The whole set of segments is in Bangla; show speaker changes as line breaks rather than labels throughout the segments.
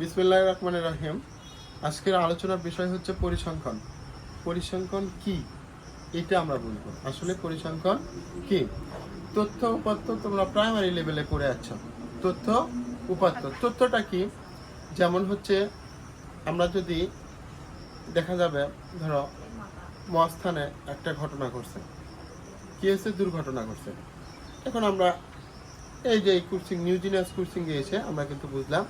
বিসমিল্লাহির রহমানির রহিম। আজকের আলোচনার বিষয় হচ্ছে পরিসংখ্যান। পরিসংখ্যান কি এটা আমরা বলবো। আসলে পরিসংখ্যান কি? তথ্য উপাত্ত তোমরা প্রাইমারি লেভেলে পড়ে আছো। তথ্য উপাত্ত, তথ্যটা কি? যেমন হচ্ছে আমরা যদি দেখা যাবে, ধরো মহাস্থানে একটা ঘটনা ঘটছে, কি হয়েছে? দুর্ঘটনা ঘটছে। এখন আমরা এই যে কুর্সিং নিউজিনিয়াস কুর্সিং গিয়েছে, আমরা কিন্তু বুঝলাম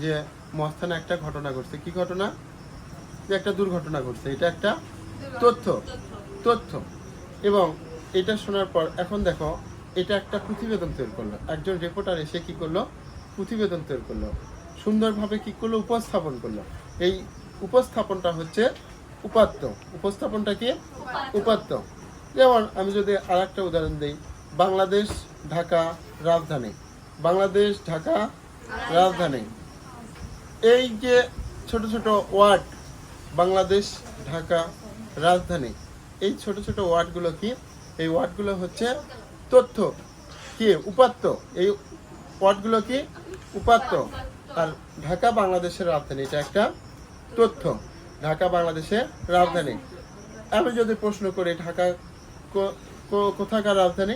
যে মহাস্থানে একটা ঘটনা ঘটছে। কি ঘটনা? যে একটা দুর্ঘটনা ঘটছে। এটা একটা তথ্য তথ্য এবং এটা শোনার পর এখন দেখো, এটা একটা প্রতিবেদন তৈরি করলো। একজন রিপোর্টার এসে কি করলো? প্রতিবেদন তৈরি করলো, সুন্দরভাবে কি করলো? উপস্থাপন করলো। এই উপস্থাপনটা হচ্ছে উপাত্ত। উপস্থাপনটা কি? উপাত্ত। যেমন আমি যদি আর একটা উদাহরণ দিই, বাংলাদেশ ঢাকা রাজধানী, বাংলাদেশ ঢাকা রাজধানী, এই যে ছোট ছোট ওয়ার্ড, বাংলাদেশ ঢাকা রাজধানী, এই ছোট ছোট ওয়ার্ডগুলো কি? এই ওয়ার্ডগুলো হচ্ছে তথ্য। কি? উপাত্ত। এই ওয়ার্ডগুলো কি? উপাত্ত। আর ঢাকা বাংলাদেশের রাজধানী, এটা একটা তথ্য। ঢাকা বাংলাদেশের রাজধানী। আমি যদি প্রশ্ন করি ঢাকা কোথাকার রাজধানী?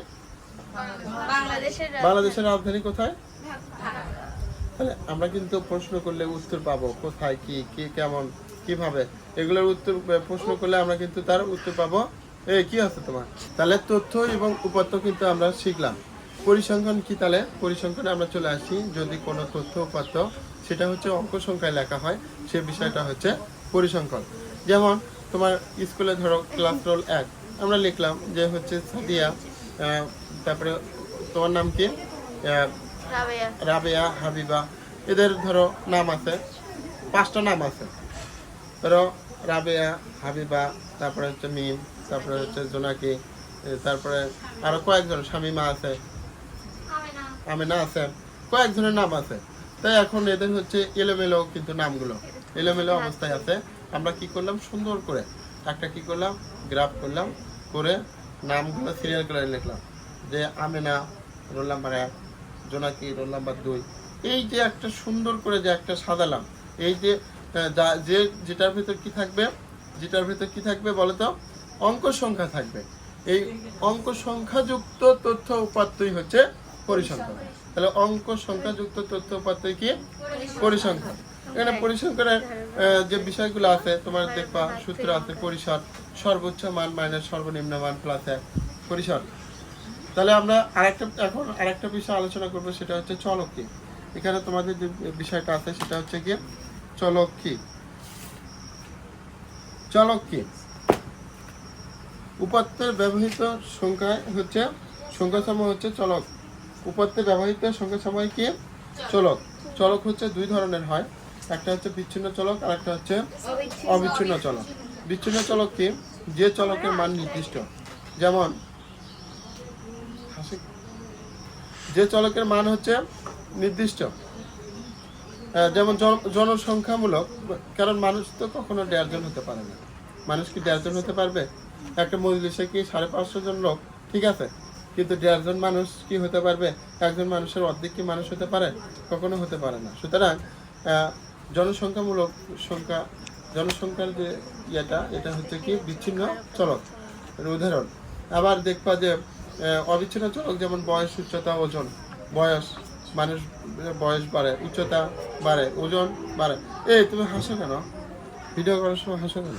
বাংলাদেশের রাজধানী কোথায়? তাহলে আমরা কিন্তু প্রশ্ন করলে উত্তর পাবো, কোথায়, কি, কি, কেমন, কিভাবে, এগুলোর উত্তর প্রশ্ন করলে আমরা কিন্তু তার উত্তর পাবো। কি আছে তোমার? তাহলে তথ্য এবং উপাত্ত কিন্তু আমরা শিখলাম। পরিসংখ্যান কি? তাহলে পরিসংখ্যানে আমরা চলে আসি, যদি কোনো তথ্য উপাত্ত সেটা হচ্ছে অঙ্ক সংখ্যায় লেখা হয়, সে বিষয়টা হচ্ছে পরিসংখ্যান। যেমন তোমার স্কুলে ধরো ক্লাস রোল 1 আমরা লিখলাম যে হচ্ছে সাদিয়া, তারপরে তোমার নাম কি? রাবেয়া, হাবিবা, এদের ধরো নাম আছে, 5টা নাম আছে। ধরো রাবেয়া, হাবিবা, তারপরে হচ্ছে মিম, তারপরে হচ্ছে জোনাকি, তারপরে আরো কয়েকজন, শামিমা আছে, আমিনা আছে, কয়েকজনের নাম আছে। তাই এখন এদের হচ্ছে এলোমেলো, কিন্তু নামগুলো এলোমেলো অবস্থায় আছে। আমরা কি করলাম? সুন্দর করে একটা কি করলাম? গ্রাফ করলাম, করে নামগুলো সিরিয়াল করে লিখলাম যে আমিনা রোল নাম্বার 1, জোনাকি রোল নাম্বার 2। এই যে একটা সুন্দর করে যে একটা সাজালাম, এই যে যেটার ভিতর কি থাকবে? যেটার ভিতর কি থাকবে বলো তো? অঙ্ক সংখ্যা থাকবে। এই অঙ্ক সংখ্যাযুক্ত তথ্য উপাত্তই হচ্ছে পরিসংখ্যান। তাহলে অঙ্ক সংখ্যাযুক্ত তথ্য উপাত্তই কি? পরিসংখ্যান। এখানে পরিসংখ্যানের যে বিষয়গুলো আছে তোমার দেখবা, সূত্র আছে পরিসর, সর্বোচ্চ মান মাইনাস সর্বনিম্ন মান প্লাস 1, পরিসর। তাহলে আমরা এখন আরেকটা বিষয় আলোচনা করব, সেটা হচ্ছে চলক কি। এখানে তোমাদের যে বিষয়টা আছে সেটা হচ্ছে কি? চলক কি। চলক কি? উপাত্তের ব্যবহৃত সংখ্যায় হচ্ছে সংখ্যাসমূহ হচ্ছে চলক। উপাত্তে ব্যবহৃত সংখ্যাসমূহ কি? চলক। চলক হচ্ছে দুই ধরনের হয়, একটা হচ্ছে বিচ্ছিন্ন চলক আর একটা হচ্ছে অবিচ্ছিন্ন চলক। বিচ্ছিন্ন চলক কি? যে চলকের মান নির্দিষ্ট। যেমন যে চলকের মান হচ্ছে নির্দিষ্ট, যেমন জনসংখ্যামূলক। কারণ মানুষ তো কখনো 1.5 জন হতে পারে না। মানুষ কি 1.5 জন হতে পারবে? একটা মজলিসে কি 550 জন লোক, ঠিক আছে, কিন্তু 1.5 জন মানুষ কি হতে পারবে? একজন মানুষের অর্ধেক কি মানুষ হতে পারে? কখনো হতে পারে না। সুতরাং জনসংখ্যামূলক সংখ্যা, জনসংখ্যার যে এটা হচ্ছে কি? বিচ্ছিন্ন চলক, উদাহরণ। আবার দেখবা যে অবিচ্ছিন্ন চলক, যেমন বয়স, উচ্চতা, ওজন। বয়স, মানুষ বয়স বাড়ে, উচ্চতা বাড়ে, ওজন বাড়ে। তুমি হাসো কেন? ভিডিও করার সময় হাসো কেন?